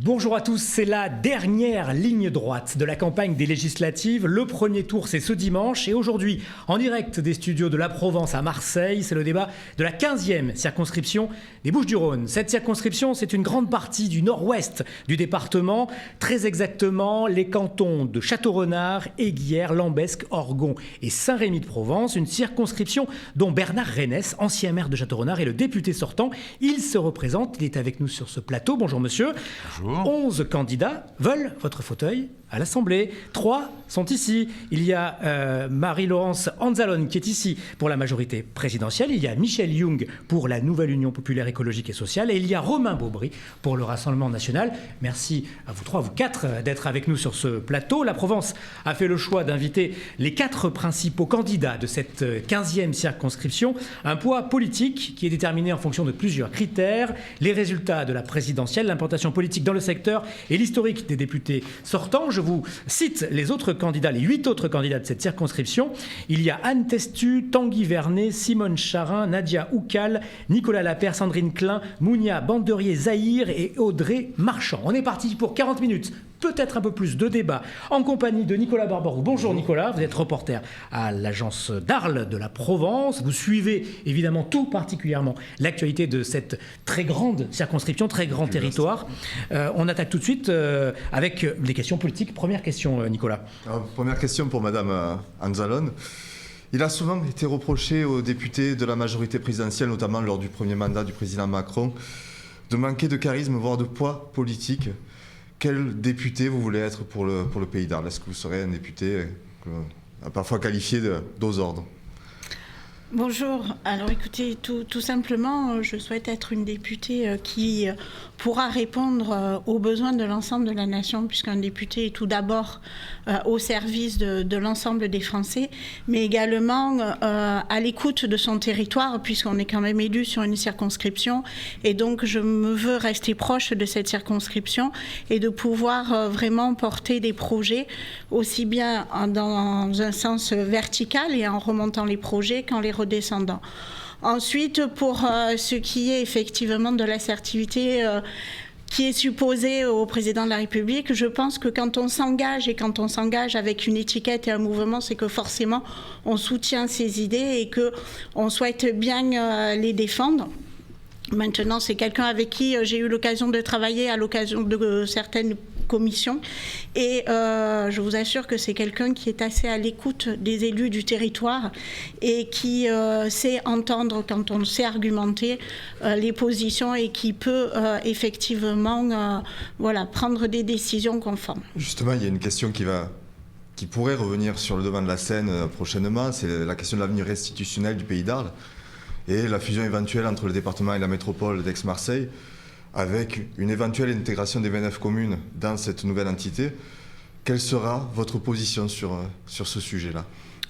Bonjour à tous, c'est la dernière ligne droite de la campagne des législatives. Le premier tour, c'est ce dimanche. Et aujourd'hui, en direct des studios de la Provence à Marseille, c'est le débat de la 15e circonscription des Bouches-du-Rhône. Cette circonscription, c'est une grande partie du nord-ouest du département. Très exactement, les cantons de Château-Renard, Aiguière, Lambesc, Orgon et Saint-Rémy-de-Provence. Une circonscription dont Bernard Reynès, ancien maire de Château-Renard, est le député sortant. Il se représente, il est avec nous sur ce plateau. Bonjour monsieur. Bonjour. 11 candidats veulent votre fauteuil à l'Assemblée. 3 sont ici. Il y a Marie-Laurence Anzalone qui est ici pour la majorité présidentielle. Il y a Michel Young pour la Nouvelle Union Populaire Écologique et Sociale. Et il y a Romain Beaubry pour le Rassemblement National. Merci à vous 3, à vous 4 d'être avec nous sur ce plateau. La Provence a fait le choix d'inviter les 4 principaux candidats de cette 15e circonscription. Un poids politique qui est déterminé en fonction de plusieurs critères. Les résultats de la présidentielle, l'implantation politique dans le secteur et l'historique des députés sortants. Je vous cite les autres candidats, les 8 autres candidats de cette circonscription. Il y a Anne Testu, Tanguy Vernet, Simone Charin, Nadia Oukal, Nicolas Lapère, Sandrine Klein, Mounia Banderier-Zahir et Audrey Marchand. On est parti pour 40 minutes, peut-être un peu plus de débat, en compagnie de Nicolas Barbaroux. Bonjour Nicolas, vous êtes reporter à l'agence d'Arles de la Provence. Vous suivez évidemment tout particulièrement l'actualité de cette très grande circonscription, très grand territoire. On attaque tout de suite avec les questions politiques. Première question Nicolas. Alors, première question pour Madame Anzalone. Il a souvent été reproché aux députés de la majorité présidentielle, notamment lors du premier mandat du président Macron, de manquer de charisme, voire de poids politique. Quel député vous voulez être pour le Pays d'Arles? Est-ce que vous serez un député parfois qualifié d'aux ordres? Bonjour. Alors écoutez, tout simplement, je souhaite être une députée qui pourra répondre aux besoins de l'ensemble de la nation, puisqu'un député est tout d'abord au service de l'ensemble des Français, mais également à l'écoute de son territoire, puisqu'on est quand même élu sur une circonscription. Et donc, je me veux rester proche de cette circonscription et de pouvoir vraiment porter des projets, aussi bien dans un sens vertical et en remontant les projets qu'en les redescendant. Ensuite, pour ce qui est effectivement de l'assertivité qui est supposée au président de la République, je pense que quand on s'engage et quand on s'engage avec une étiquette et un mouvement, c'est que forcément on soutient ses idées et qu'on souhaite bien les défendre. Maintenant, c'est quelqu'un avec qui j'ai eu l'occasion de travailler à l'occasion de certaines commissions et je vous assure que c'est quelqu'un qui est assez à l'écoute des élus du territoire et qui sait entendre quand on sait argumenter les positions et qui peut effectivement prendre des décisions conformes. Justement, il y a une question qui pourrait revenir sur le devant de la scène prochainement, c'est la question de l'avenir institutionnel du Pays d'Arles et la fusion éventuelle entre le département et la métropole d'Aix-Marseille, avec une éventuelle intégration des 29 communes dans cette nouvelle entité. Quelle sera votre position sur ce sujet-là?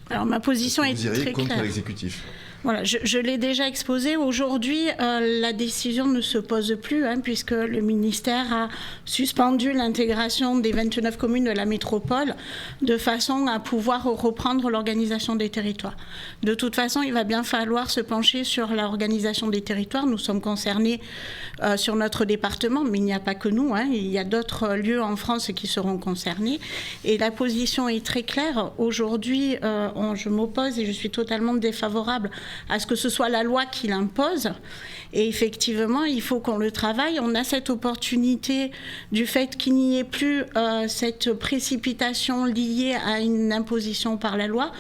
Alors ma position est très claire. Contre l'exécutif? Voilà, je l'ai déjà exposé. Aujourd'hui, la décision ne se pose plus, puisque le ministère a suspendu l'intégration des 29 communes de la métropole de façon à pouvoir reprendre l'organisation des territoires. De toute façon, il va bien falloir se pencher sur l'organisation des territoires. Nous sommes concernés sur notre département, mais il n'y a pas que nous. Il y a d'autres lieux en France qui seront concernés. Et la position est très claire. Aujourd'hui, je m'oppose et je suis totalement défavorable à ce que ce soit la loi qui l'impose. Et effectivement, il faut qu'on le travaille. On a cette opportunité du fait qu'il n'y ait plus cette précipitation liée à une imposition par la loi,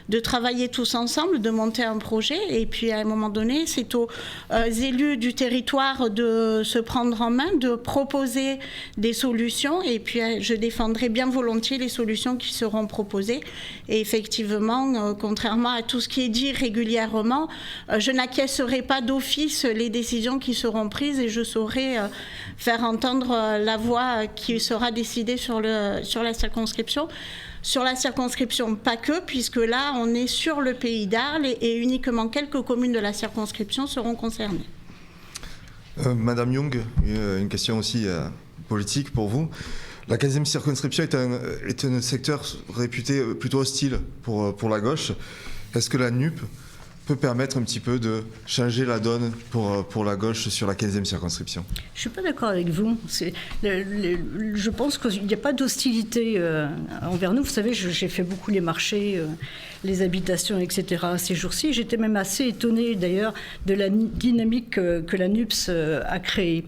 de travailler tous ensemble, de monter un projet. Et puis, à un moment donné, c'est aux élus du territoire de se prendre en main, de proposer des solutions. Et puis, je défendrai bien volontiers les solutions qui seront proposées. Et effectivement, contrairement à tout ce qui est dit régulièrement, je n'acquiescerai pas d'office les décisions qui seront prises et je saurai faire entendre la voix qui sera décidée sur la circonscription. Sur la circonscription, pas que, puisque là, on est sur le Pays d'Arles et uniquement quelques communes de la circonscription seront concernées. Madame Young, une question aussi politique pour vous. La 15e circonscription est un secteur réputé plutôt hostile pour la gauche. Est-ce que la NUP peut permettre un petit peu de changer la donne pour la gauche sur la 15e circonscription. Je ne suis pas d'accord avec vous. Je pense qu'il n'y a pas d'hostilité envers nous. Vous savez, j'ai fait beaucoup les marchés, les habitations, etc. ces jours-ci. J'étais même assez étonnée d'ailleurs de la dynamique que la NUPS a créée.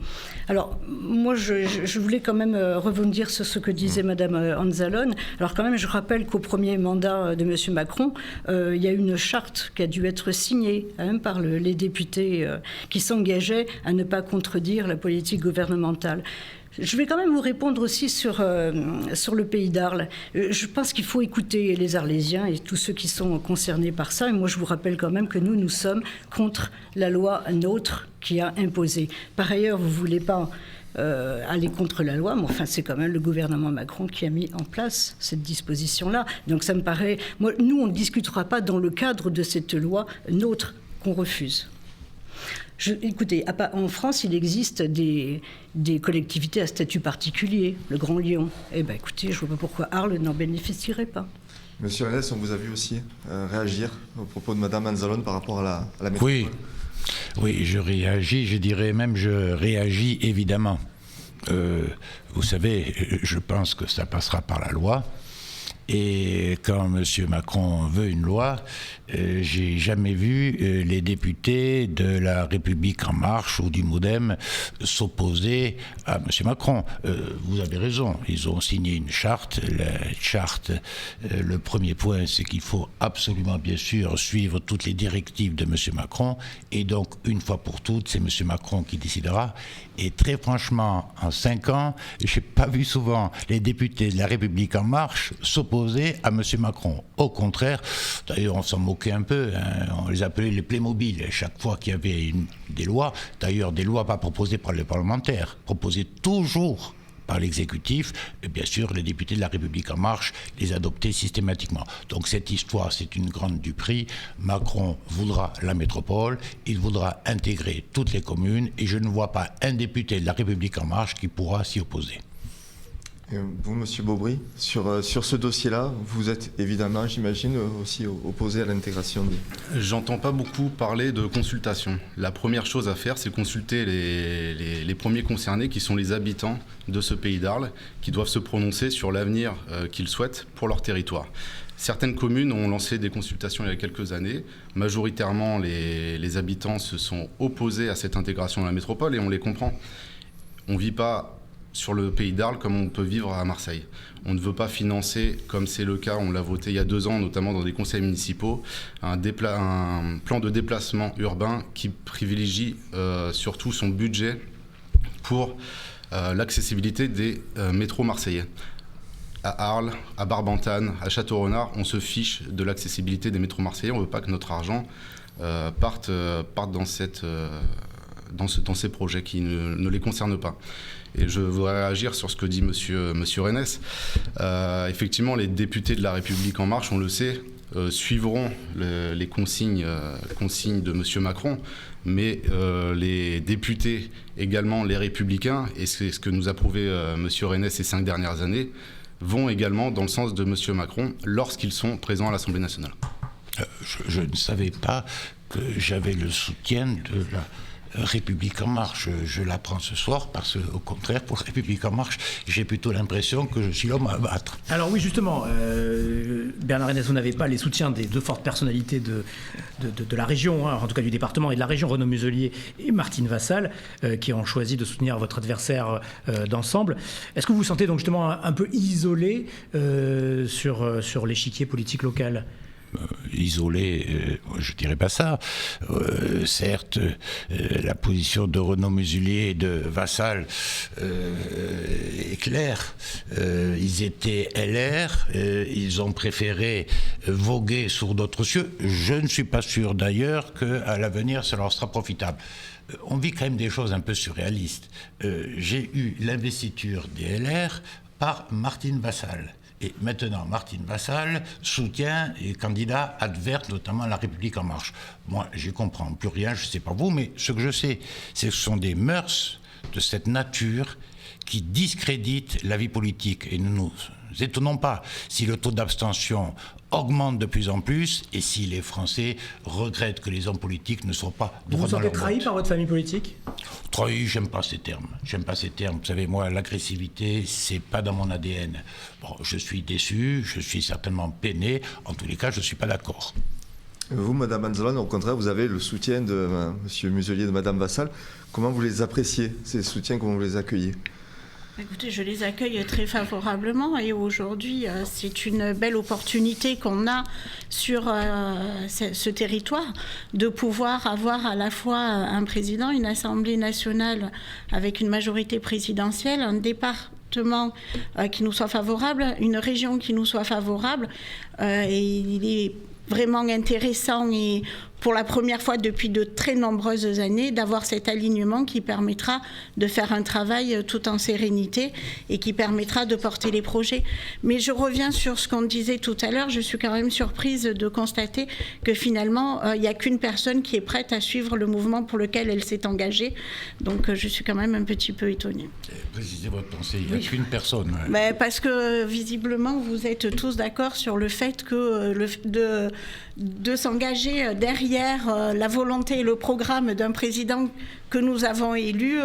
Alors, moi, je voulais quand même rebondir sur ce que disait Madame Anzalone. Alors, quand même, je rappelle qu'au premier mandat de M. Macron, il y a une charte qui a dû être signée par les députés qui s'engageaient à ne pas contredire la politique gouvernementale. Je vais quand même vous répondre aussi sur le pays d'Arles. Je pense qu'il faut écouter les Arlésiens et tous ceux qui sont concernés par ça. Et moi, je vous rappelle quand même que nous sommes contre la loi NOTRe qui a imposé. Par ailleurs, vous ne voulez pas aller contre la loi, mais enfin, c'est quand même le gouvernement Macron qui a mis en place cette disposition-là. Donc ça me paraît... nous, on ne discutera pas dans le cadre de cette loi NOTRe qu'on refuse. Écoutez, en France, il existe des collectivités à statut particulier, le Grand Lyon. Eh bien, écoutez, je ne vois pas pourquoi Arles n'en bénéficierait pas. Monsieur Rennes, on vous a vu aussi réagir au propos de Madame Anzalone par rapport à la métropole. Oui, je réagis, je dirais même je réagis évidemment. Vous savez, je pense que ça passera par la loi. Et quand M. Macron veut une loi, j'ai jamais vu les députés de la République En Marche ou du MoDem s'opposer à M. Macron. Vous avez raison, ils ont signé une charte. La charte, le premier point, c'est qu'il faut absolument, bien sûr, suivre toutes les directives de M. Macron. Et donc, une fois pour toutes, c'est M. Macron qui décidera. Et très franchement, en 5 ans, je n'ai pas vu souvent les députés de la République En Marche s'opposer à M. Macron. Au contraire, d'ailleurs, on s'en moquait un peu, on les appelait les Playmobil. Chaque fois qu'il y avait des lois, d'ailleurs des lois pas proposées par les parlementaires, proposées toujours par l'exécutif, et bien sûr, les députés de la République En Marche les adoptaient systématiquement. Donc cette histoire, c'est une grande duperie. Macron voudra la métropole, il voudra intégrer toutes les communes, et je ne vois pas un député de la République En Marche qui pourra s'y opposer. Et vous, Monsieur Beaubry, sur ce dossier-là, vous êtes évidemment, j'imagine, aussi opposé à l'intégration des... J'entends pas beaucoup parler de consultation. La première chose à faire, c'est consulter les premiers concernés, qui sont les habitants de ce pays d'Arles, qui doivent se prononcer sur l'avenir qu'ils souhaitent pour leur territoire. Certaines communes ont lancé des consultations il y a quelques années. Majoritairement, les habitants se sont opposés à cette intégration dans la métropole, et on les comprend. On ne vit pas sur le pays d'Arles comme on peut vivre à Marseille. On ne veut pas financer, comme c'est le cas, on l'a voté il y a 2 ans, notamment dans des conseils municipaux, un plan de déplacement urbain qui privilégie surtout son budget pour l'accessibilité des métros marseillais. À Arles, à Barbantane, à Château-Renard, on se fiche de l'accessibilité des métros marseillais. On ne veut pas que notre argent parte dans ces projets qui ne les concernent pas. Et je voudrais réagir sur ce que dit Monsieur Rennes. Effectivement, les députés de la République En Marche, on le sait, suivront les consignes de M. Macron, mais les députés, également les Républicains, et c'est ce que nous a prouvé M. Rennes ces 5 dernières années, vont également dans le sens de M. Macron lorsqu'ils sont présents à l'Assemblée nationale. Je ne savais pas que j'avais le soutien de la République En Marche. Je l'apprends ce soir parce qu'au contraire, pour la République En Marche, j'ai plutôt l'impression que je suis l'homme à abattre. Alors oui, justement, Bernard Rennes, vous n'avez pas les soutiens des 2 fortes personnalités de la région, en tout cas du département et de la région, Renaud Muselier et Martine Vassal, qui ont choisi de soutenir votre adversaire d'ensemble. Est-ce que vous vous sentez donc justement un peu isolé sur l'échiquier politique local ? Isolé, je dirais pas ça. Certes, la position de Renaud Muselier et de Vassal est claire. Ils étaient LR, ils ont préféré voguer sur d'autres cieux. Je ne suis pas sûr d'ailleurs qu'à l'avenir, ça leur sera profitable. On vit quand même des choses un peu surréalistes. J'ai eu l'investiture des LR par Martine Vassal. Et maintenant, Martine Vassal soutient et candidat adverse, notamment à la République En Marche. Moi, je ne comprends plus rien, je ne sais pas vous, mais ce que je sais, c'est que ce sont des mœurs de cette nature qui discréditent la vie politique. Et nous ne nous étonnons pas si le taux d'abstention augmente de plus en plus et si les Français regrettent que les hommes politiques ne soient pas Vous droits vous dans sentez leur trahi botte. par votre famille politique? Trahi, j'aime pas ces termes. J'aime pas ces termes. Vous savez, moi, l'agressivité, c'est pas dans mon ADN. Bon, je suis déçu, je suis certainement peiné. En tous les cas, je suis pas d'accord. Vous, Madame Anzalone, au contraire, vous avez le soutien de Monsieur Muselier et de Madame Vassal. Comment vous les appréciez, ces soutiens, comment vous les accueillez? Écoutez, je les accueille très favorablement et aujourd'hui, c'est une belle opportunité qu'on a sur ce territoire de pouvoir avoir à la fois un président, une Assemblée nationale avec une majorité présidentielle, un département qui nous soit favorable, une région qui nous soit favorable. Et il est vraiment intéressant et pour la première fois depuis de très nombreuses années, d'avoir cet alignement qui permettra de faire un travail tout en sérénité et qui permettra de porter les projets. Mais je reviens sur ce qu'on disait tout à l'heure, je suis quand même surprise de constater que finalement, il n'y a qu'une personne qui est prête à suivre le mouvement pour lequel elle s'est engagée. Donc je suis quand même un petit peu étonnée. Précisez votre pensée, il n'y a qu'une personne. Ouais. Mais parce que visiblement, vous êtes tous d'accord sur le fait que de s'engager derrière la volonté et le programme d'un président que nous avons élu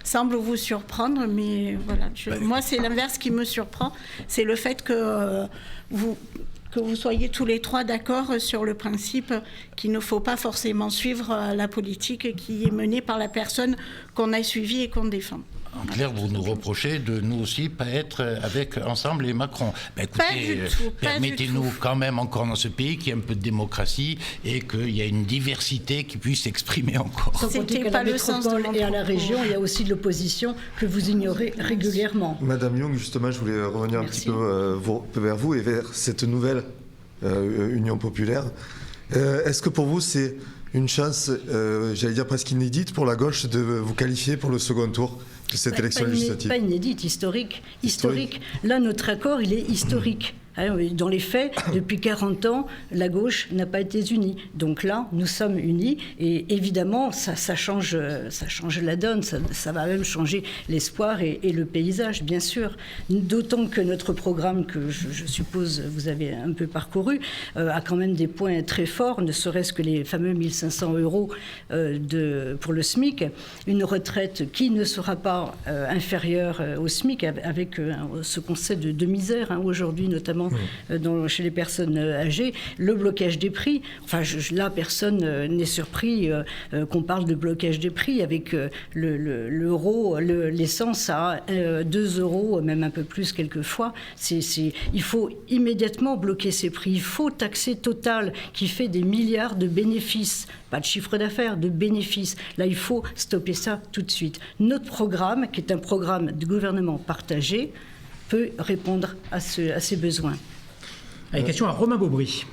semble vous surprendre. Mais voilà, moi, c'est l'inverse qui me surprend. C'est le fait que vous soyez tous les trois d'accord sur le principe qu'il ne faut pas forcément suivre la politique qui est menée par la personne qu'on a suivie et qu'on défend. En clair, vous nous reprochez de nous aussi pas être avec Ensemble et Macron. Ben écoutez, Pas du tout, permettez-nous quand même encore dans ce pays qu'il y ait un peu de démocratie et qu'il y ait une diversité qui puisse s'exprimer encore. Sans compter C'était qu'à pas la le sens de métropole mon et à la propos. région, il y a aussi de l'opposition que vous ignorez régulièrement. Madame Young, justement, je voulais revenir un Merci. petit peu vers vous et vers cette nouvelle Union populaire. Est-ce que pour vous, c'est une chance, j'allais dire presque inédite, pour la gauche de vous qualifier pour le second tour de cette élection législative? Pas inédite, historique. Là, notre accord, il est historique. Dans les faits, depuis 40 ans, la gauche n'a pas été unie. Donc là, nous sommes unis et évidemment, ça change la donne, ça va même changer l'espoir et le paysage, bien sûr. D'autant que notre programme, que je suppose vous avez un peu parcouru, a quand même des points très forts, ne serait-ce que les fameux 1 500 € pour le SMIC, une retraite qui ne sera pas inférieure au SMIC, avec ce concept de misère, aujourd'hui notamment chez les personnes âgées, le blocage des prix. Enfin, là, personne n'est surpris qu'on parle de blocage des prix avec l'euro, l'essence à 2 €, même un peu plus quelquefois. Il faut immédiatement bloquer ces prix. Il faut taxer Total, qui fait des milliards de bénéfices. Pas de chiffre d'affaires, de bénéfices. Là, il faut stopper ça tout de suite. Notre programme, qui est un programme de gouvernement partagé, peut répondre à ces besoins. Allez, question à Romain Beaubry.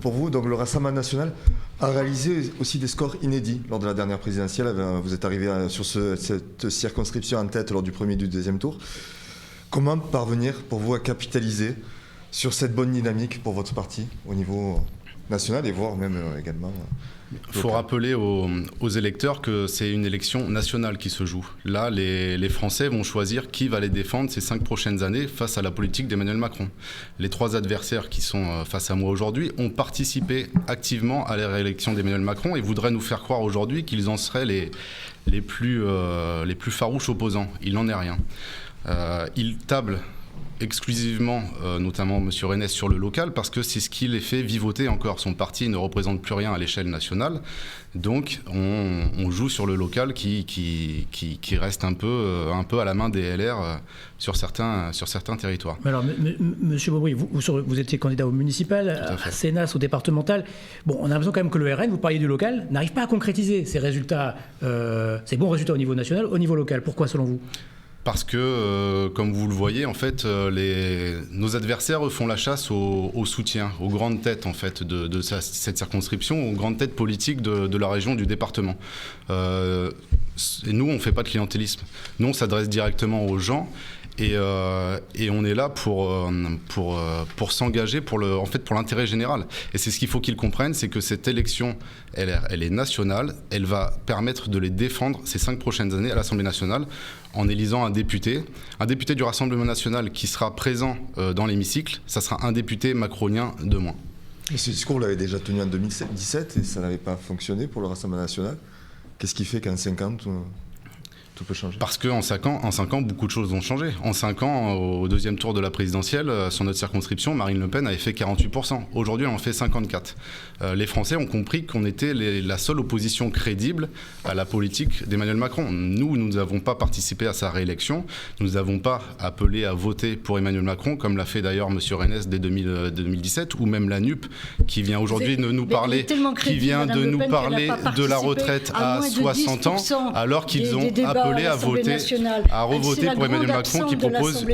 Pour vous, donc, le Rassemblement national a réalisé aussi des scores inédits lors de la dernière présidentielle. Vous êtes arrivé sur cette circonscription en tête lors du premier et du deuxième tour. Comment parvenir pour vous à capitaliser sur cette bonne dynamique pour votre parti au niveau national et voire même également Il faut rappeler aux électeurs que c'est une élection nationale qui se joue. Là, les Français vont choisir qui va les défendre ces 5 prochaines années face à la politique d'Emmanuel Macron. Les 3 adversaires qui sont face à moi aujourd'hui ont participé activement à la réélection d'Emmanuel Macron et voudraient nous faire croire aujourd'hui qu'ils en seraient les plus farouches opposants. Il n'en est rien. Ils tablent exclusivement, notamment M. Rennes, sur le local, parce que c'est ce qui les fait vivoter encore. Son parti ne représente plus rien à l'échelle nationale. Donc, on joue sur le local qui reste un peu à la main des LR sur certains territoires. Alors, Monsieur Beaubry, vous étiez candidat au municipal, à Sénat, au départemental. Bon, on a l'impression quand même que le RN, vous parliez du local, n'arrive pas à concrétiser ces résultats, ces bons résultats au niveau national, au niveau local. Pourquoi, selon vous ? Parce que, comme vous le voyez, en fait, nos adversaires font la chasse au soutien, aux grandes têtes en fait, de cette circonscription, aux grandes têtes politiques de la région, du département. Et nous, on ne fait pas de clientélisme. Nous, on s'adresse directement aux gens. Et on est là pour s'engager pour l'intérêt général. Et c'est ce qu'il faut qu'ils comprennent, c'est que cette élection, elle est nationale, elle va permettre de les défendre ces 5 prochaines années à l'Assemblée nationale en élisant un député du Rassemblement national qui sera présent dans l'hémicycle. Ça sera un député macronien de moins. Et ce discours, vous l'avez déjà tenu en 2017 et ça n'avait pas fonctionné pour le Rassemblement national. Qu'est-ce qui fait qu'en 5 ans, tout peut changer? Parce qu'en 5 ans, beaucoup de choses ont changé. En 5 ans, au deuxième tour de la présidentielle, sur notre circonscription, Marine Le Pen avait fait 48%. Aujourd'hui, elle en fait 54%. Les Français ont compris qu'on était la seule opposition crédible à la politique d'Emmanuel Macron. Nous n'avons pas participé à sa réélection. Nous n'avons pas appelé à voter pour Emmanuel Macron, comme l'a fait d'ailleurs M. Rennes dès 2017, ou même la NUP, qui vient aujourd'hui de nous parler, de la retraite à 60 ans, alors qu'ils ont appelé à revoter pour Emmanuel Macron qui propose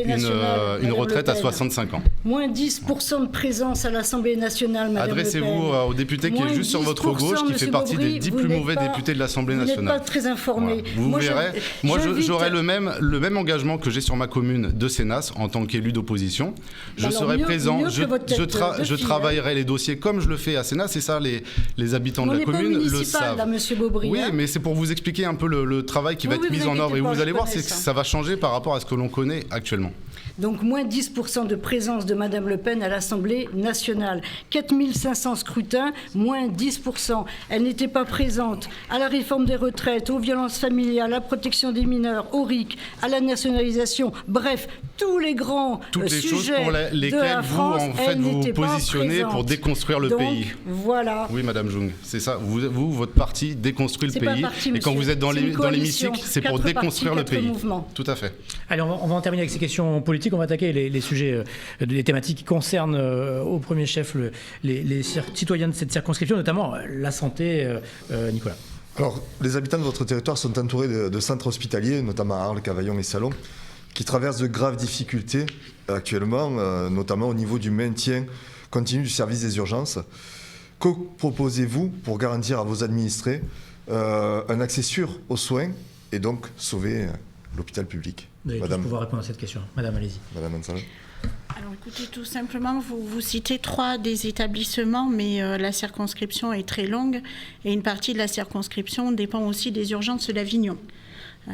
une retraite à 65 ans. Moins 10% de présence à l'Assemblée nationale, Madame Le Pen. Adressez-vous au député qui est juste sur votre gauche, qui fait partie des 10 plus mauvais députés de l'Assemblée nationale. Vous n'êtes pas très informé. Voilà. Vous verrez. Moi, j'aurai le même engagement que j'ai sur ma commune de Sénas en tant qu'élu d'opposition. Je serai présent, je travaillerai les dossiers comme je le fais à Sénas, et ça, les habitants de la commune le savent. Là, Monsieur Beaubry, oui, mais c'est pour vous expliquer un peu le travail qui va être mis en œuvre. Et vous allez voir, ça va changer par rapport à ce que l'on connaît actuellement. Donc moins 10% de présence de Madame Le Pen à l'Assemblée nationale. 4500 scrutins, moins 10%. Elle n'était pas présente à la réforme des retraites, aux violences familiales, à la protection des mineurs, au RIC, à la nationalisation. Bref, tous les grands sujets choses pour lesquelles de la France, vous positionnez pour déconstruire le pays. Voilà. Oui, Madame Jung, c'est ça. Vous, votre parti déconstruit le pays. Et quand vous êtes dans l'hémicycle, c'est pour déconstruire le pays. Mouvements. Tout à fait. Allez, on va en terminer avec ces questions politiques. On va attaquer les sujets, les thématiques qui concernent au premier chef les citoyens de cette circonscription, notamment la santé. Nicolas. Alors, les habitants de votre territoire sont entourés de centres hospitaliers, notamment à Arles, Cavaillon et Salon, qui traversent de graves difficultés actuellement, notamment au niveau du maintien continu du service des urgences. Que proposez-vous pour garantir à vos administrés un accès sûr aux soins et donc sauver l'hôpital public? Vous allez tous pouvoir répondre à cette question. Madame, allez-y. Madame Ansalon. Alors écoutez, tout simplement, vous citez 3 des établissements, mais la circonscription est très longue et une partie de la circonscription dépend aussi des urgences d'Avignon.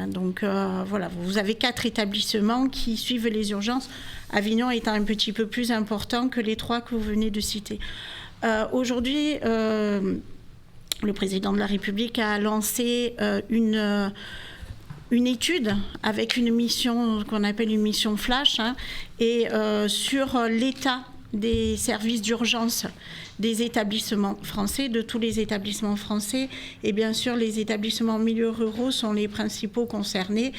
Donc voilà, vous avez 4 établissements qui suivent les urgences, Avignon étant un petit peu plus important que les 3 que vous venez de citer. Aujourd'hui, le président de la République a lancé une étude avec une mission qu'on appelle une mission flash, et sur l'état des services d'urgence des établissements français, de tous les établissements français. Et bien sûr, les établissements en milieu ruraux sont les principaux concernés.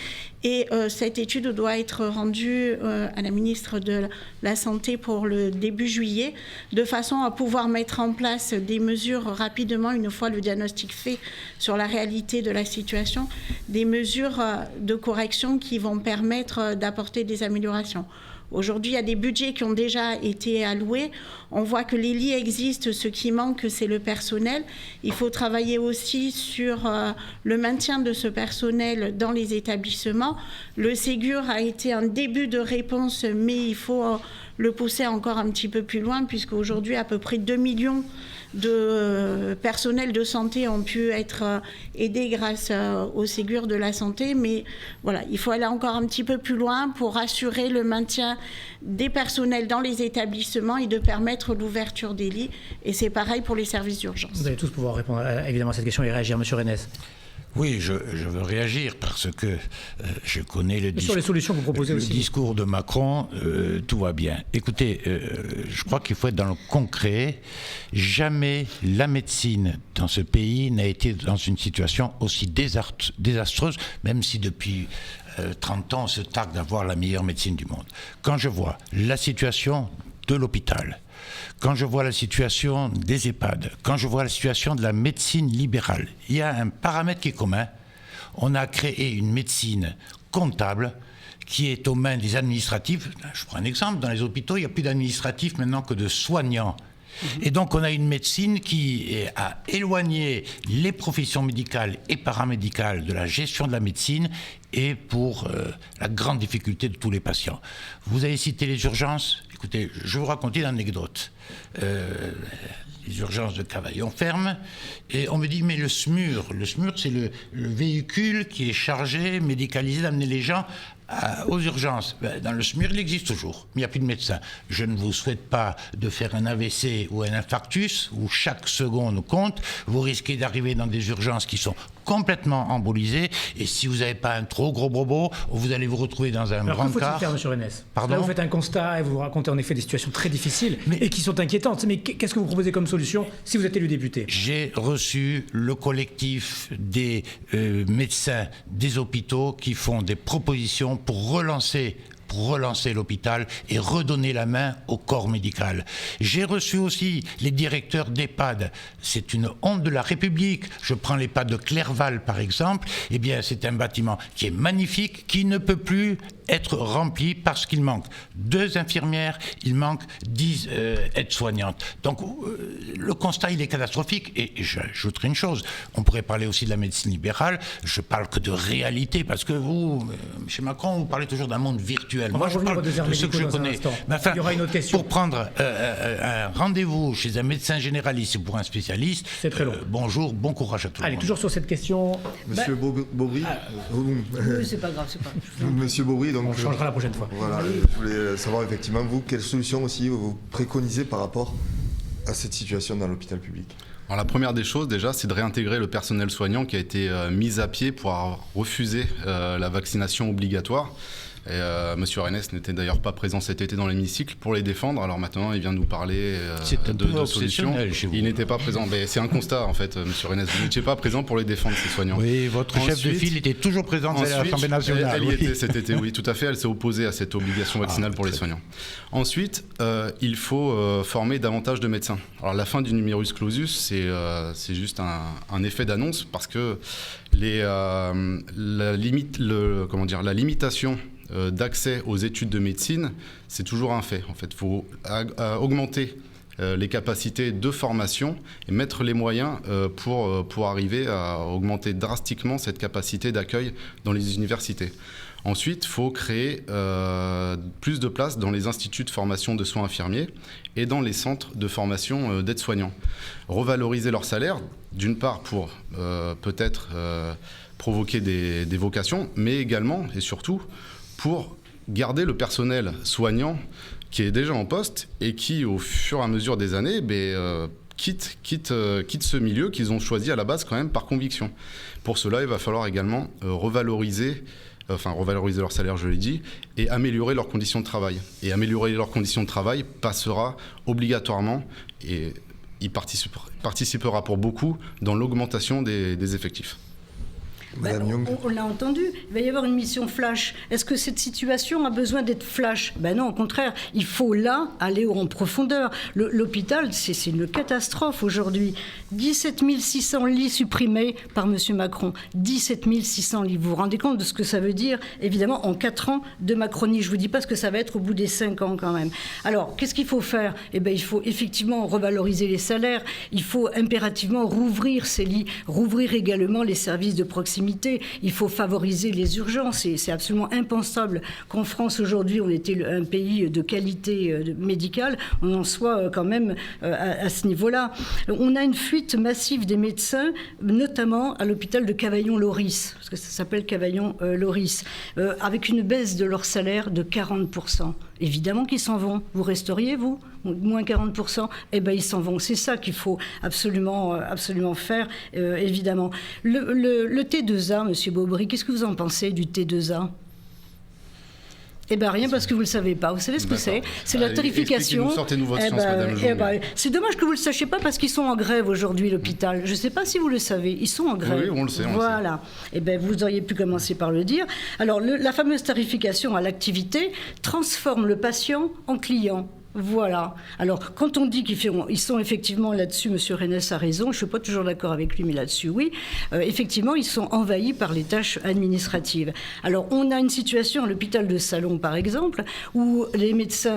Et cette étude doit être rendue à la ministre de la Santé pour le début juillet, de façon à pouvoir mettre en place des mesures rapidement, une fois le diagnostic fait sur la réalité de la situation, des mesures de correction qui vont permettre d'apporter des améliorations. Aujourd'hui, il y a des budgets qui ont déjà été alloués. On voit que les lits existent. Ce qui manque, c'est le personnel. Il faut travailler aussi sur le maintien de ce personnel dans les établissements. Le Ségur a été un début de réponse, mais il faut le pousser encore un petit peu plus loin, puisqu'aujourd'hui, à peu près 2 millions de personnels de santé ont pu être aidés grâce au Ségur de la santé. Mais voilà, il faut aller encore un petit peu plus loin pour assurer le maintien des personnels dans les établissements et de permettre l'ouverture des lits. Et c'est pareil pour les services d'urgence. Vous allez tous pouvoir répondre évidemment à cette question et réagir. Monsieur Rennes. Oui, je veux réagir parce que je connais sur les solutions que vous proposez aussi. Le discours de Macron, tout va bien. Écoutez, je crois qu'il faut être dans le concret. Jamais la médecine dans ce pays n'a été dans une situation aussi désastreuse, même si depuis 30 ans on se targue d'avoir la meilleure médecine du monde. Quand je vois la situation de l'hôpital, quand je vois la situation des EHPAD, quand je vois la situation de la médecine libérale, il y a un paramètre qui est commun. On a créé une médecine comptable qui est aux mains des administratifs. Je prends un exemple, dans les hôpitaux, il n'y a plus d'administratifs maintenant que de soignants. Et donc on a une médecine qui a éloigné les professions médicales et paramédicales de la gestion de la médecine et pour la grande difficulté de tous les patients. Vous avez cité les urgences. Écoutez, je vais vous raconter une anecdote. Les urgences de Cavaillon ferment et on me dit mais le SMUR c'est le véhicule qui est chargé, médicalisé d'amener les gens aux urgences. Dans le SMUR, il existe toujours, mais il n'y a plus de médecin. Je ne vous souhaite pas de faire un AVC ou un infarctus où chaque seconde compte. Vous risquez d'arriver dans des urgences qui sont complètement embolisées et si vous n'avez pas un trop gros bobo, vous allez vous retrouver dans un brancard. Alors que faut-il faire, monsieur Rennes ? Pardon ? Là, vous faites un constat et vous racontez en effet des situations très difficiles et qui sont inquiétantes. Mais qu'est-ce que vous proposez comme solution si vous êtes élu député ? J'ai reçu le collectif des médecins des hôpitaux qui font des propositions pour relancer l'hôpital et redonner la main au corps médical. J'ai reçu aussi les directeurs d'EHPAD. C'est une honte de la République. Je prends l'EHPAD de Clerval, par exemple. Eh bien, c'est un bâtiment qui est magnifique, qui ne peut plus être rempli parce qu'il manque 2 infirmières, il manque 10 aides-soignantes. Donc, le constat, il est catastrophique. Et j'ajouterai une chose. On pourrait parler aussi de la médecine libérale. Je parle que de réalité parce que vous, M. Macron, vous parlez toujours d'un monde virtuel. Moi, je parle de ce que je connais. Mais enfin, il y aura une autre question. Pour prendre un rendez-vous chez un médecin généraliste ou pour un spécialiste, c'est très long. Bonjour, bon courage à tout le monde. Allez, toujours sur cette question. Monsieur Beaubry. Oui, c'est pas grave, c'est pas grave. Monsieur Beaubry, donc. On changera la prochaine fois. Voilà, je voulais savoir effectivement, vous, quelles solutions aussi vous préconisez par rapport à cette situation dans l'hôpital public ? Alors la première des choses déjà, c'est de réintégrer le personnel soignant qui a été mis à pied pour avoir refusé la vaccination obligatoire. Et Monsieur Rennes n'était d'ailleurs pas présent cet été dans l'hémicycle pour les défendre. Alors maintenant, il vient nous parler de solutions. Il n'était pas présent. Mais c'est un constat en fait, Monsieur Rennes. Vous n'étiez pas présent pour les défendre, ces soignants. Oui, votre chef de file était toujours présente à l'Assemblée nationale. Elle y était cet été, oui, tout à fait. Elle s'est opposée à cette obligation vaccinale pour les soignants. Ensuite, il faut former davantage de médecins. Alors la fin du numerus clausus, c'est juste un effet d'annonce parce que la limitation d'accès aux études de médecine, c'est toujours un fait. En fait, il faut augmenter les capacités de formation et mettre les moyens pour arriver à augmenter drastiquement cette capacité d'accueil dans les universités. Ensuite, il faut créer plus de places dans les instituts de formation de soins infirmiers et dans les centres de formation d'aides-soignants. Revaloriser leur salaire, d'une part pour peut-être provoquer des vocations, mais également et surtout pour garder le personnel soignant qui est déjà en poste et qui, au fur et à mesure des années, quitte ce milieu qu'ils ont choisi à la base quand même par conviction. Pour cela, il va falloir également revaloriser leur salaire, je l'ai dit, et améliorer leurs conditions de travail. Et améliorer leurs conditions de travail passera obligatoirement, et il participera pour beaucoup dans l'augmentation des effectifs. On l'a entendu, il va y avoir une mission flash. Est-ce que cette situation a besoin d'être flash ? Non, au contraire, il faut là aller en profondeur. L'hôpital, c'est une catastrophe aujourd'hui. 17 600 lits supprimés par M. Macron. 17 600 lits. Vous vous rendez compte de ce que ça veut dire, évidemment, en 4 ans de Macronie. Je ne vous dis pas ce que ça va être au bout des 5 ans quand même. Alors, qu'est-ce qu'il faut faire ? Il faut effectivement revaloriser les salaires. Il faut impérativement rouvrir ces lits, rouvrir également les services de proximité. Il faut favoriser les urgences et c'est absolument impensable qu'en France aujourd'hui on était un pays de qualité médicale, on en soit quand même à ce niveau-là. On a une fuite massive des médecins, notamment à l'hôpital de Cavaillon-Lorris, parce que ça s'appelle Cavaillon-Lorris, avec une baisse de leur salaire de 40%. Évidemment qu'ils s'en vont. Vous resteriez, vous ? Moins 40%, ils s'en vont. C'est ça qu'il faut absolument faire, évidemment. Le T2A, M. Beaubry, qu'est-ce que vous en pensez du T2A ? Rien parce que vous ne le savez pas. Vous savez ce que c'est ? C'est la tarification. Sortez-nous votre science, madame. C'est dommage que vous ne le sachiez pas parce qu'ils sont en grève aujourd'hui, l'hôpital. Je ne sais pas si vous le savez. Ils sont en grève. Oui, on le sait. Voilà. Vous auriez pu commencer par le dire. Alors, la fameuse tarification à l'activité transforme le patient en client. Voilà. Alors, quand on dit ils sont effectivement là-dessus, M. Reynès a raison, je ne suis pas toujours d'accord avec lui, mais là-dessus, oui. Effectivement, ils sont envahis par les tâches administratives. Alors, on a une situation à l'hôpital de Salon, par exemple, où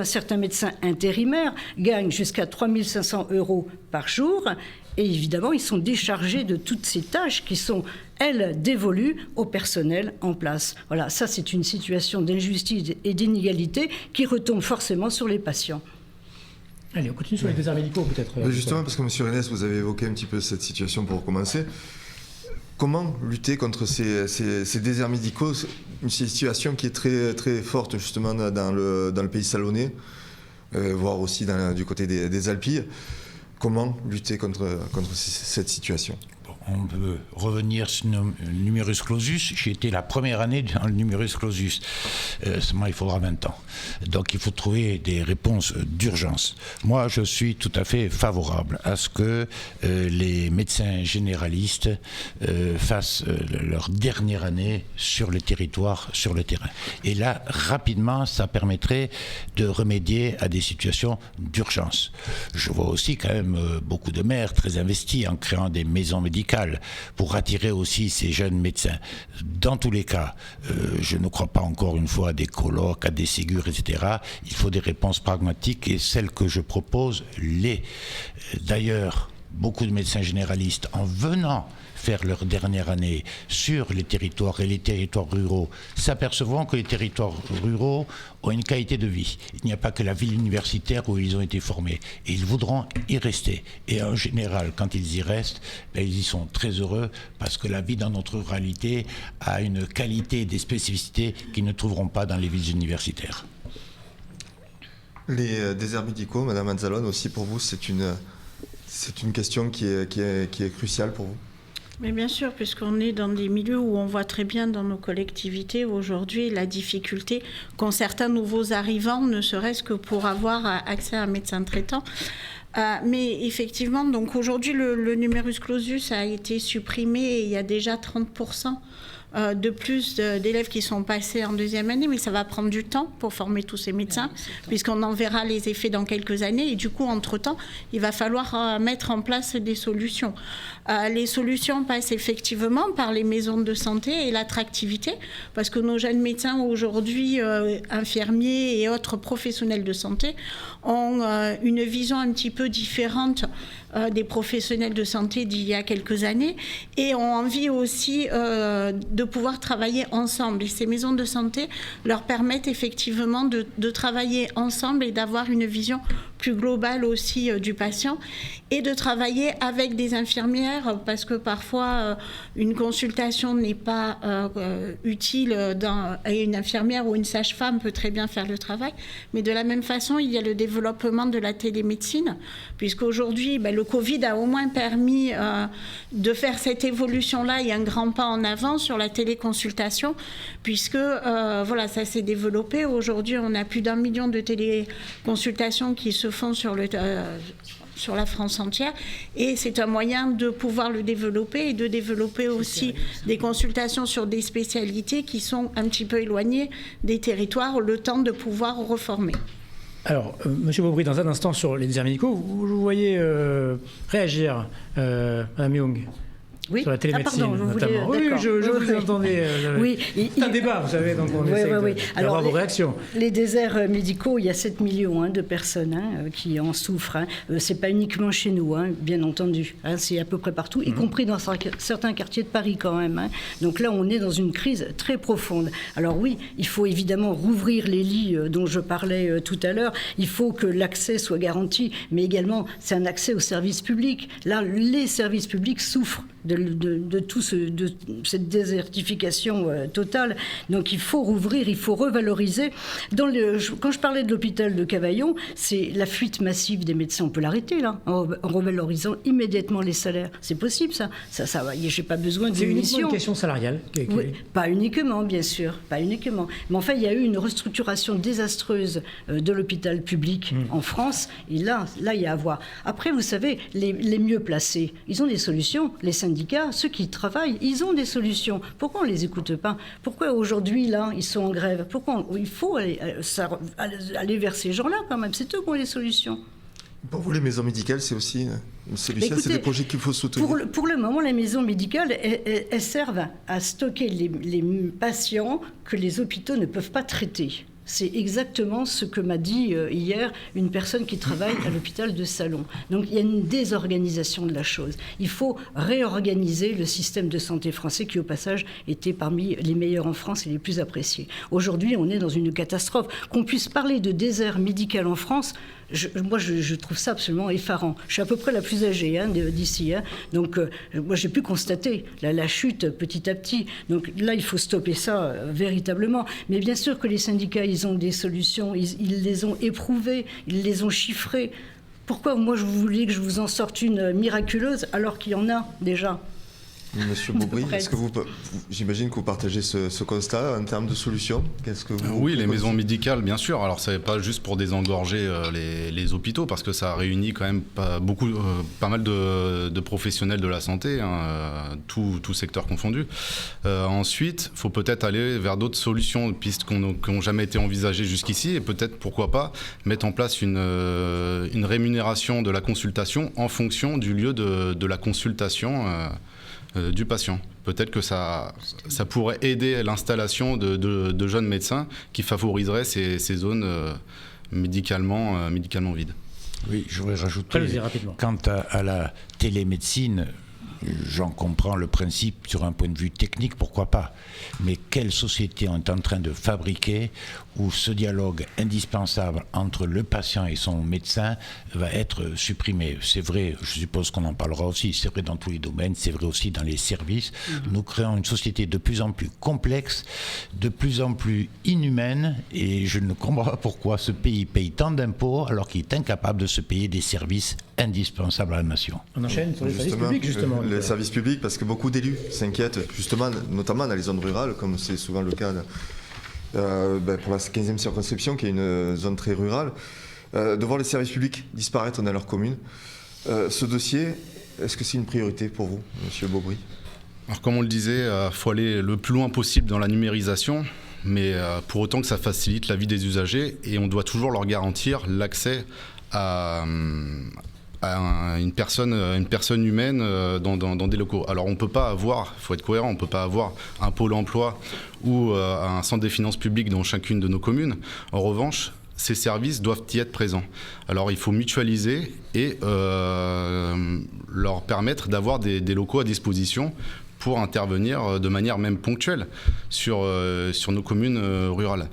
certains médecins intérimaires gagnent jusqu'à 3 500 € par jour. Et évidemment, ils sont déchargés de toutes ces tâches qui sont, elles, dévolues au personnel en place. Voilà, ça c'est une situation d'injustice et d'inégalité qui retombe forcément sur les patients. Allez, on continue sur les déserts médicaux peut-être. Justement, parce que M. Reynès, vous avez évoqué un petit peu cette situation pour commencer. Comment lutter contre ces déserts médicaux, une situation qui est très, très forte justement dans le pays salonnais, voire aussi du côté des Alpilles. Comment lutter contre cette situation ? On peut revenir sur le numerus clausus. J'ai été la première année dans le numerus clausus. Seulement, il faudra 20 ans. Donc, il faut trouver des réponses d'urgence. Moi, je suis tout à fait favorable à ce que les médecins généralistes fassent leur dernière année sur le territoire, sur le terrain. Et là, rapidement, ça permettrait de remédier à des situations d'urgence. Je vois aussi quand même beaucoup de maires très investis en créant des maisons médicales pour attirer aussi ces jeunes médecins. Dans tous les cas, je ne crois pas encore une fois à des colloques, à des Ségur, etc. Il faut des réponses pragmatiques et celles que je propose, D'ailleurs, beaucoup de médecins généralistes, en venant faire leur dernière année sur les territoires et les territoires ruraux, s'apercevront que les territoires ruraux ont une qualité de vie. Il n'y a pas que la ville universitaire où ils ont été formés. Et ils voudront y rester. Et en général, quand ils y restent, ils y sont très heureux parce que la vie dans notre ruralité a une qualité et des spécificités qu'ils ne trouveront pas dans les villes universitaires. Les déserts médicaux, Madame Anzalone, aussi pour vous, c'est une question qui est cruciale pour vous ? Mais bien sûr, puisqu'on est dans des milieux où on voit très bien dans nos collectivités aujourd'hui la difficulté qu'ont certains nouveaux arrivants, ne serait-ce que pour avoir accès à un médecin traitant. Mais effectivement, donc aujourd'hui, le numerus clausus a été supprimé et il y a déjà 30% de plus d'élèves qui sont passés en deuxième année, mais ça va prendre du temps pour former tous ces médecins, puisqu'on en verra les effets dans quelques années. Et du coup, entre-temps, il va falloir mettre en place des solutions. Les solutions passent effectivement par les maisons de santé et l'attractivité, parce que nos jeunes médecins aujourd'hui, infirmiers et autres professionnels de santé, ont une vision un petit peu différente des professionnels de santé d'il y a quelques années et ont envie aussi de pouvoir travailler ensemble. Et ces maisons de santé leur permettent effectivement de travailler ensemble et d'avoir une vision plus globale aussi du patient et de travailler avec des infirmières parce que parfois une consultation n'est pas utile et une infirmière ou une sage-femme peut très bien faire le travail. Mais de la même façon, il y a le développement de la télémédecine puisqu'aujourd'hui, le Covid a au moins permis de faire cette évolution-là et un grand pas en avant sur la téléconsultation puisque voilà, ça s'est développé. Aujourd'hui, on a plus d'1 million de téléconsultations qui se font sur la France entière et c'est un moyen de pouvoir le développer et de développer aussi des consultations sur des spécialités qui sont un petit peu éloignées des territoires, le temps de pouvoir reformer. Alors, Monsieur Beaubry, dans un instant sur les déserts médicaux, vous voyez réagir Mme Young. Oui. Sur la télémédecine, notamment. Oui, je vous entendais. Oui, c'est un débat, vous savez, donc on essaie d'avoir vos réactions. Les déserts médicaux, il y a 7 millions de personnes qui en souffrent. C'est pas uniquement chez nous, bien entendu. C'est à peu près partout, y compris dans certains quartiers de Paris quand même. Donc là, on est dans une crise très profonde. Alors oui, il faut évidemment rouvrir les lits dont je parlais tout à l'heure. Il faut que l'accès soit garanti, mais également, c'est un accès aux services publics. Là, les services publics souffrent de cette désertification totale. Donc il faut rouvrir, il faut revaloriser. Quand je parlais de l'hôpital de Cavaillon, c'est la fuite massive des médecins. On peut l'arrêter là, en revalorisant immédiatement les salaires. C'est possible ça. J'ai pas besoin de munitions. C'est uniquement une question salariale. Oui, pas uniquement, bien sûr, pas uniquement. Mais enfin, il y a eu une restructuration désastreuse de l'hôpital public en France. Et là, il y a à voir. Après, vous savez, les mieux placés, ils ont des solutions. Les syndicats syndicats, ceux qui travaillent, ils ont des solutions. Pourquoi on ne les écoute pas? Pourquoi aujourd'hui, là, ils sont en grève? Pourquoi il faut aller vers ces gens-là quand même? C'est eux qui ont les solutions. Pour vous, les maisons médicales, c'est aussi une solution? Écoutez, c'est des projets qu'il faut soutenir? Pour le moment, les maisons médicales, elles servent à stocker les patients que les hôpitaux ne peuvent pas traiter. C'est exactement ce que m'a dit hier une personne qui travaille à l'hôpital de Salon. Donc il y a une désorganisation de la chose. Il faut réorganiser le système de santé français qui, au passage, était parmi les meilleurs en France et les plus appréciés. Aujourd'hui, on est dans une catastrophe. Qu'on puisse parler de désert médical en France, moi, je trouve ça absolument effarant. Je suis à peu près la plus âgée d'ici. Donc, moi, j'ai pu constater la chute petit à petit. Donc là, il faut stopper ça véritablement. Mais bien sûr que les syndicats, ils ont des solutions. Ils les ont éprouvées, ils les ont chiffrées. Pourquoi, moi, je voulais que je vous en sorte une miraculeuse alors qu'il y en a déjà? Monsieur Beaubry, est-ce que j'imagine que vous partagez ce constat en termes de solutions? Oui, les maisons médicales, bien sûr. Alors, ce n'est pas juste pour désengorger les hôpitaux, parce que ça réunit quand même pas mal de professionnels de la santé, tout secteur confondu. Ensuite, il faut peut-être aller vers d'autres solutions, pistes qui n'ont jamais été envisagées jusqu'ici, et peut-être, pourquoi pas, mettre en place une rémunération de la consultation en fonction du lieu de la consultation du patient. Peut-être que ça pourrait aider à l'installation de jeunes médecins qui favoriseraient ces zones médicalement vides. Oui, je voudrais rajouter, quant à la télémédecine, j'en comprends le principe sur un point de vue technique, pourquoi pas. Mais quelle société on est en train de fabriquer où ce dialogue indispensable entre le patient et son médecin va être supprimé? C'est vrai, je suppose qu'on en parlera aussi, c'est vrai dans tous les domaines, c'est vrai aussi dans les services. Nous créons une société de plus en plus complexe, de plus en plus inhumaine, et je ne comprends pas pourquoi ce pays paye tant d'impôts alors qu'il est incapable de se payer des services indispensables à la nation. On enchaîne sur les services publics, justement. Les services publics, parce que beaucoup d'élus s'inquiètent, justement, notamment dans les zones rurales, comme c'est souvent le cas pour la 15e circonscription, qui est une zone très rurale, de voir les services publics disparaître dans leur commune. Ce dossier, est-ce que c'est une priorité pour vous, Monsieur Beaubry? Alors, comme on le disait, il faut aller le plus loin possible dans la numérisation, mais pour autant que ça facilite la vie des usagers, et on doit toujours leur garantir l'accès à une personne humaine dans des locaux. Alors on ne peut pas avoir, il faut être cohérent, on ne peut pas avoir un pôle emploi ou un centre des finances publiques dans chacune de nos communes. En revanche, ces services doivent y être présents. Alors il faut mutualiser et leur permettre d'avoir des locaux à disposition pour intervenir de manière même ponctuelle sur nos communes rurales.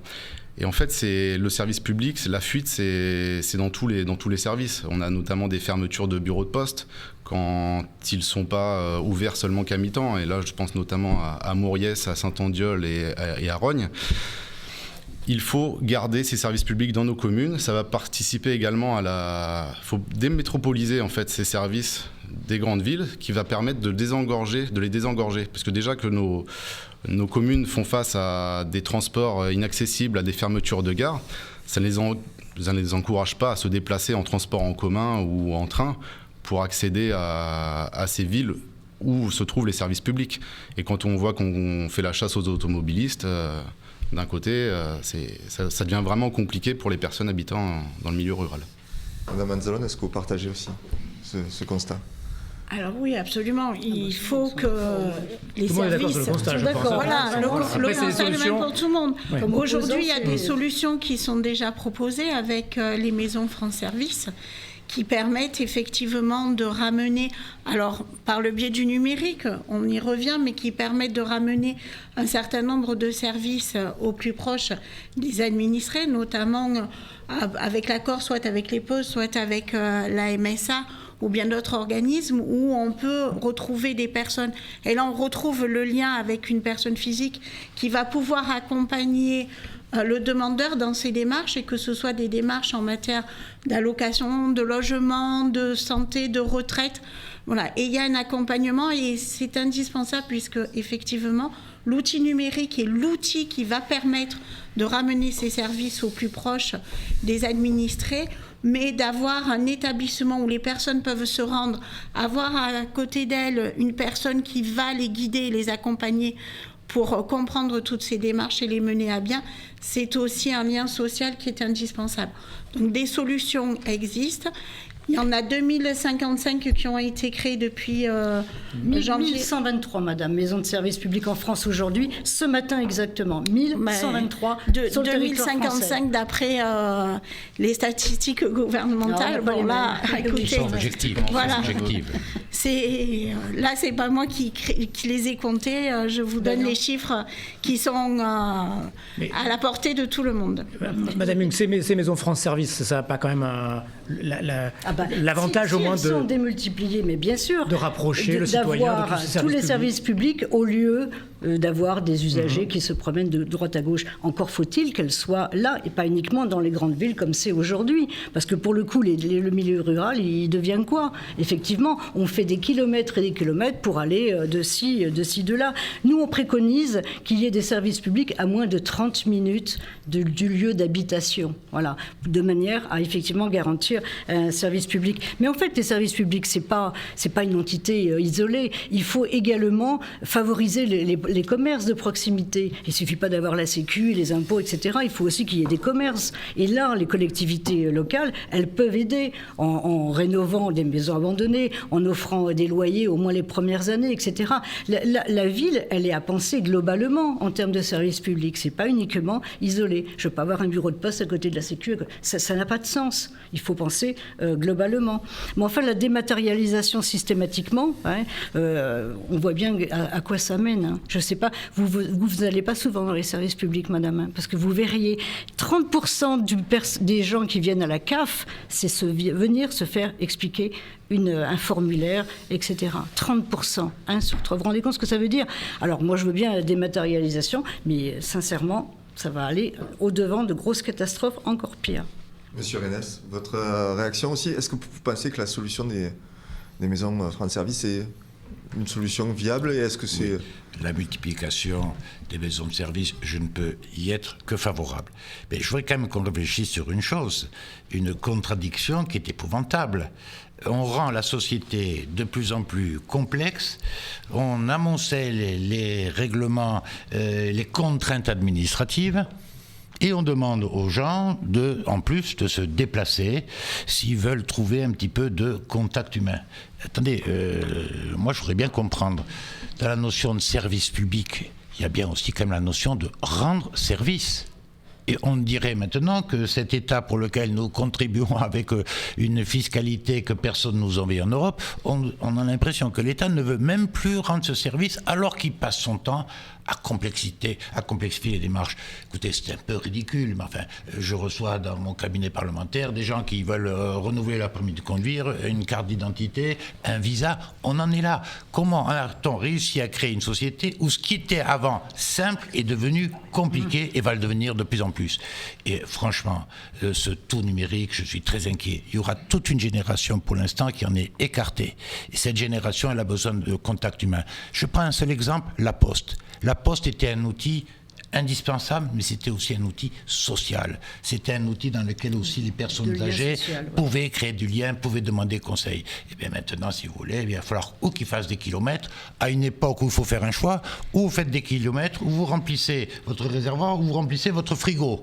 Et en fait, c'est le service public, la fuite, c'est dans tous les services. On a notamment des fermetures de bureaux de poste quand ils ne sont pas ouverts seulement qu'à mi-temps. Et là, je pense notamment à Mauriès, à Saint-Andiol et à Rognes. Il faut garder ces services publics dans nos communes. Ça va participer également il faut démétropoliser en fait ces services des grandes villes, qui va permettre de les désengorger. Parce que déjà que nos communes font face à des transports inaccessibles, à des fermetures de gares, ça ne les encourage pas à se déplacer en transport en commun ou en train pour accéder à ces villes où se trouvent les services publics. Et quand on voit qu'on fait la chasse aux automobilistes, d'un côté, ça devient vraiment compliqué pour les personnes habitant dans le milieu rural. Madame Anzalone, est-ce que vous partagez aussi ce constat? Alors oui, absolument. Il faut que les tout le monde est services... d'accord sur le constat, je pense. Voilà, le constat est le même pour tout le monde. Ouais. Aujourd'hui, il y a des solutions qui sont déjà proposées avec les maisons France Service, qui permettent effectivement de ramener, alors par le biais du numérique, on y revient, mais qui permettent de ramener un certain nombre de services au plus proche des administrés, notamment avec l'accord soit avec les postes, soit avec la MSA, ou bien d'autres organismes où on peut retrouver des personnes. Et là, on retrouve le lien avec une personne physique qui va pouvoir accompagner le demandeur dans ses démarches, et que ce soit des démarches en matière d'allocation, de logement, de santé, de retraite. Voilà. Et il y a un accompagnement, et c'est indispensable puisque, effectivement, l'outil numérique est l'outil qui va permettre de ramener ces services au plus proche des administrés, mais d'avoir un établissement où les personnes peuvent se rendre, avoir à côté d'elles une personne qui va les guider, les accompagner pour comprendre toutes ces démarches et les mener à bien, c'est aussi un lien social qui est indispensable. Donc des solutions existent. Il y en a 2055 qui ont été créées depuis janvier. 1123, madame, maisons de services publics en France aujourd'hui, ce matin exactement. 1123 sur le territoire français. 2055 d'après les statistiques gouvernementales. Bon, là, écoutez, Ils sont objectifs. Voilà. Là, c'est pas moi qui les ai comptés. Je vous donne les chiffres qui sont à la portée de tout le monde. Madame Jung, ces maisons France Service, ça n'a pas quand même l'avantage au moins elles sont démultipliées, mais bien sûr, de rapprocher le citoyen de tous les services publics au lieu d'avoir des usagers qui se promènent de droite à gauche. Encore faut-il qu'elles soient là et pas uniquement dans les grandes villes comme c'est aujourd'hui. Parce que pour le coup, le milieu rural, il devient quoi? Effectivement, on fait des kilomètres et des kilomètres pour aller de ci, de là. Nous, on préconise qu'il y ait des services publics à moins de 30 minutes du lieu d'habitation. Voilà, de manière à effectivement garantir un service public. Mais en fait, les services publics, c'est pas une entité isolée. Il faut également favoriser les commerces de proximité. Il suffit pas d'avoir la Sécu, les impôts, etc. Il faut aussi qu'il y ait des commerces. Et là, les collectivités locales, elles peuvent aider en rénovant des maisons abandonnées, en offrant des loyers au moins les premières années, etc. La ville, elle est à penser globalement en termes de services publics. C'est pas uniquement isolé. Je peux pas avoir un bureau de poste à côté de la Sécu. Ça n'a pas de sens. Il faut penser globalement. Mais enfin, la dématérialisation systématiquement, on voit bien à quoi ça mène. Hein. Je ne sais pas, vous n'allez pas souvent dans les services publics, madame, hein, parce que vous verriez 30% des gens qui viennent à la CAF, c'est venir se faire expliquer un formulaire, etc. 30%, 1 sur 3. Vous vous rendez compte ce que ça veut dire? Alors moi, je veux bien la dématérialisation, mais sincèrement, ça va aller au-devant de grosses catastrophes encore pires. Monsieur Rennes, votre réaction aussi, est-ce que vous pensez que la solution des maisons France Service est une solution viable et est-ce que c'est... La multiplication des maisons de service, je ne peux y être que favorable. Mais je voudrais quand même qu'on réfléchisse sur une chose, une contradiction qui est épouvantable. On rend la société de plus en plus complexe, on amoncelle les règlements, les contraintes administratives, et on demande aux gens, en plus, de se déplacer s'ils veulent trouver un petit peu de contact humain. Attendez, moi je voudrais bien comprendre, dans la notion de service public, il y a bien aussi quand même la notion de rendre service. Et on dirait maintenant que cet État pour lequel nous contribuons avec une fiscalité que personne ne nous envie en Europe, on a l'impression que l'État ne veut même plus rendre ce service alors qu'il passe son temps à complexifier les démarches. Écoutez, c'est un peu ridicule, mais enfin, je reçois dans mon cabinet parlementaire des gens qui veulent renouveler leur permis de conduire, une carte d'identité, un visa. On en est là. Comment a-t-on réussi à créer une société où ce qui était avant simple est devenu compliqué et va le devenir de plus en plus? Et franchement, ce tout numérique, je suis très inquiet. Il y aura toute une génération pour l'instant qui en est écartée. Et cette génération, elle a besoin de contact humain. Je prends un seul exemple, la Poste. La Poste était un outil indispensable, mais c'était aussi un outil social. C'était un outil dans lequel aussi les personnes âgées pouvaient créer du lien, pouvaient demander conseil. Et bien maintenant, si vous voulez, il va falloir ou qu'ils fassent des kilomètres, à une époque où il faut faire un choix, ou vous faites des kilomètres, ou vous remplissez votre réservoir, ou vous remplissez votre frigo.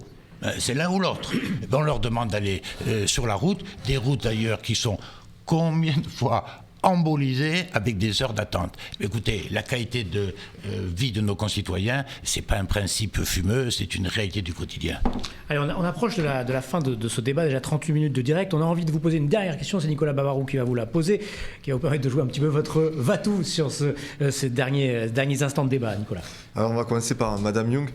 C'est l'un ou l'autre. Et bien, on leur demande d'aller sur la route, des routes d'ailleurs qui sont combien de fois embolisés avec des heures d'attente. Écoutez, la qualité de vie de nos concitoyens, c'est pas un principe fumeux, c'est une réalité du quotidien. Allez, on approche de la fin de ce débat, déjà 38 minutes de direct. On a envie de vous poser une dernière question, c'est Nicolas Babarou qui va vous la poser, qui va vous permettre de jouer un petit peu votre va-tout sur ces derniers instants de débat, Nicolas. Alors on va commencer par Madame Jung.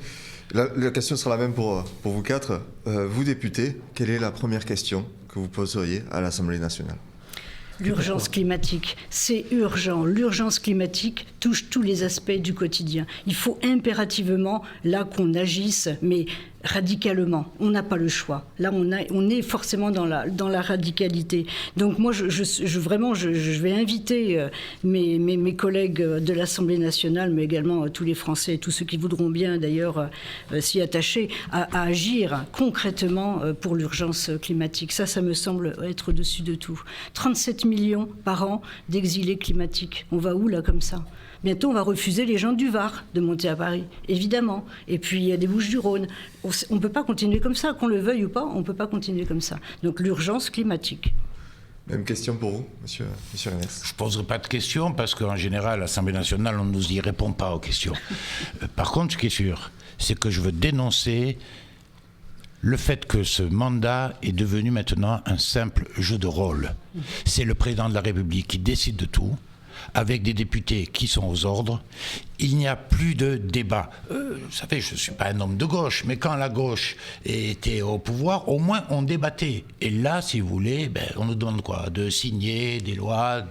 La question sera la même pour vous quatre. Vous, députés, quelle est la première question que vous poseriez à l'Assemblée nationale ? L'urgence climatique, c'est urgent. L'urgence climatique touche tous les aspects du quotidien. Il faut impérativement, là, qu'on agisse, mais radicalement. On n'a pas le choix. Là, on est forcément dans la radicalité. Donc moi, je vais inviter mes collègues de l'Assemblée nationale, mais également tous les Français et tous ceux qui voudront bien d'ailleurs s'y attacher, à agir concrètement pour l'urgence climatique. Ça me semble être au-dessus de tout. 37 millions par an d'exilés climatiques. On va où là comme ça ? Bientôt, on va refuser les gens du Var de monter à Paris, évidemment. Et puis, il y a des Bouches-du-Rhône. On ne peut pas continuer comme ça, qu'on le veuille ou pas, on ne peut pas continuer comme ça. Donc, l'urgence climatique. Même question pour vous, monsieur Renes. Je ne poserai pas de questions parce qu'en général, à l'Assemblée nationale, on ne nous y répond pas aux questions. Par contre, ce qui est sûr, c'est que je veux dénoncer le fait que ce mandat est devenu maintenant un simple jeu de rôle. C'est le président de la République qui décide de tout, avec des députés qui sont aux ordres. Il n'y a plus de débat. Vous savez, je ne suis pas un homme de gauche, mais quand la gauche était au pouvoir, au moins on débattait. Et là, si vous voulez, on nous demande quoi ? De signer des lois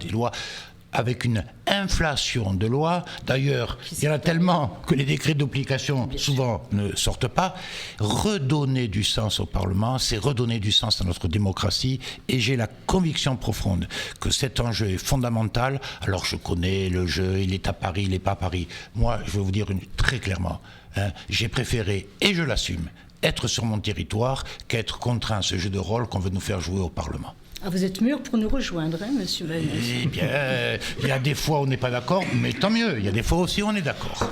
avec une inflation de lois. D'ailleurs, il y en a tellement que les décrets d'application, souvent, ne sortent pas. Redonner du sens au Parlement, c'est redonner du sens à notre démocratie. Et j'ai la conviction profonde que cet enjeu est fondamental. Alors, je connais le jeu, il est à Paris, il n'est pas à Paris. Moi, je vais vous dire très clairement, j'ai préféré, et je l'assume, être sur mon territoire qu'être contraint à ce jeu de rôle qu'on veut nous faire jouer au Parlement. Ah, vous êtes mûr pour nous rejoindre, monsieur Renes. Eh bien, il y a des fois où on n'est pas d'accord, mais tant mieux. Il y a des fois aussi où on est d'accord.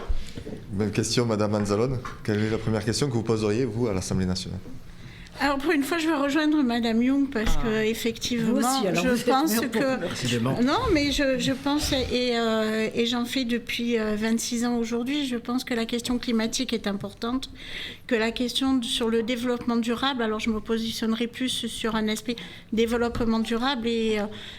Même question, Madame Anzalone. Quelle est la première question que vous poseriez, vous, à l'Assemblée nationale ? Alors pour une fois, je vais rejoindre Madame Young parce que effectivement, je pense que non, mais je pense et j'en fais depuis 26 ans aujourd'hui. Je pense que la question climatique est importante, que la question sur le développement durable. Alors je me positionnerai plus sur un aspect développement durable et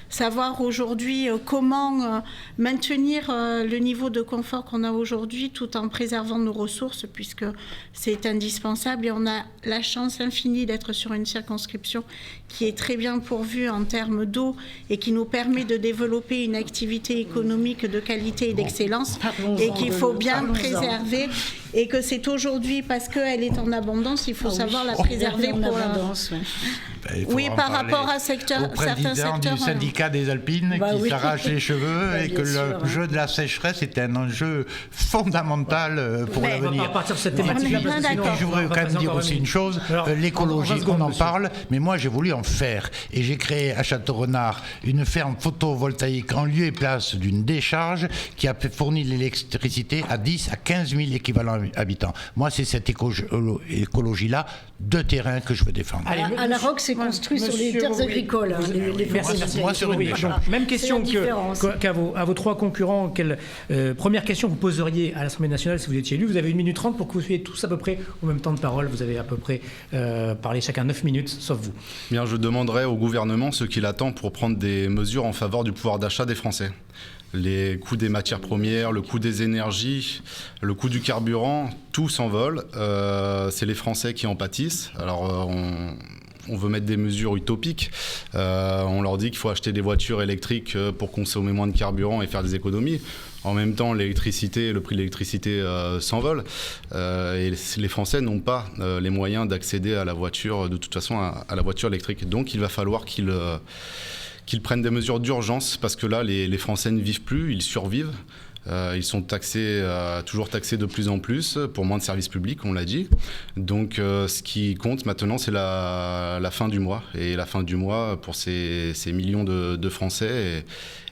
savoir aujourd'hui comment maintenir le niveau de confort qu'on a aujourd'hui tout en préservant nos ressources puisque c'est indispensable et on a la chance infinie d'être sur une circonscription qui est très bien pourvue en termes d'eau et qui nous permet de développer une activité économique de qualité et d'excellence et qu'il faut bien préserver et que c'est aujourd'hui parce qu'elle est en abondance, il faut savoir la préserver pour l'abondance. Oui, par rapport à certains secteurs. Au président du syndicat des Alpines qui s'arrache les cheveux et que le jeu de la sécheresse est un enjeu fondamental pour l'avenir. On va pas partir sur cette thématique. Je voudrais quand même dire aussi une chose, l'écologie, on en parle, mais moi j'ai voulu en faire. Et j'ai créé à Château-Renard une ferme photovoltaïque en lieu et place d'une décharge qui a fourni l'électricité à 10 à 15 000 équivalents habitants. Moi, c'est cette écologie-là de terrain que je veux défendre. Allez, à la Roque, c'est construit sur les terres agricoles. Moi, sur une décharge. Même question qu'à vos trois concurrents. Quelle première question vous poseriez à l'Assemblée nationale si vous étiez élu ? Vous avez 1 minute 30 pour que vous soyez tous à peu près au même temps de parole. Vous avez à peu près parlé chacun 9 minutes, sauf vous. Bien, je demanderai au gouvernement ce qu'il attend pour prendre des mesures en faveur du pouvoir d'achat des Français. Les coûts des matières premières, le coût des énergies, le coût du carburant, tout s'envole. C'est les Français qui en pâtissent. Alors, on veut mettre des mesures utopiques. On leur dit qu'il faut acheter des voitures électriques pour consommer moins de carburant et faire des économies. En même temps, le prix de l'électricité s'envole. Et les Français n'ont pas les moyens d'accéder à la voiture, de toute façon, à la voiture électrique. Donc, il va falloir qu'ils prennent des mesures d'urgence parce que là, les Français ne vivent plus, ils survivent. Ils sont toujours taxés de plus en plus pour moins de services publics, on l'a dit. Donc ce qui compte maintenant, c'est la fin du mois. Et la fin du mois, pour ces millions de Français,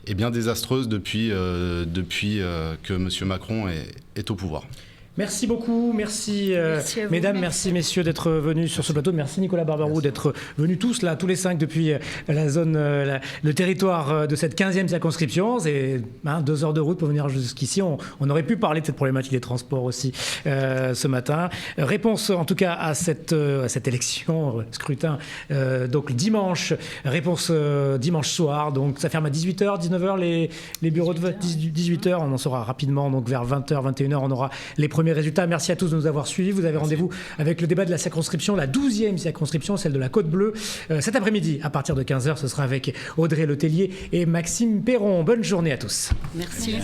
est bien désastreuse depuis que M. Macron est au pouvoir. Merci beaucoup, merci mesdames, merci messieurs d'être venus sur ce plateau. Merci Nicolas Barbaroux d'être venus tous là, tous les 5 depuis la zone, le territoire de cette 15e circonscription. C'est 2 heures de route pour venir jusqu'ici. On aurait pu parler de cette problématique des transports aussi ce matin. Réponse en tout cas à cette élection, scrutin donc dimanche, réponse dimanche soir. Donc ça ferme à 18h, 19h les bureaux de vote, 18h. On en saura rapidement, donc vers 20h, 21h, on aura les premiers résultats. Merci à tous de nous avoir suivis. Vous avez rendez-vous avec le débat de la circonscription, la 12e circonscription, celle de la Côte-Bleue. Cet après-midi, à partir de 15h, ce sera avec Audrey Letellier et Maxime Perron. Bonne journée à tous. Merci.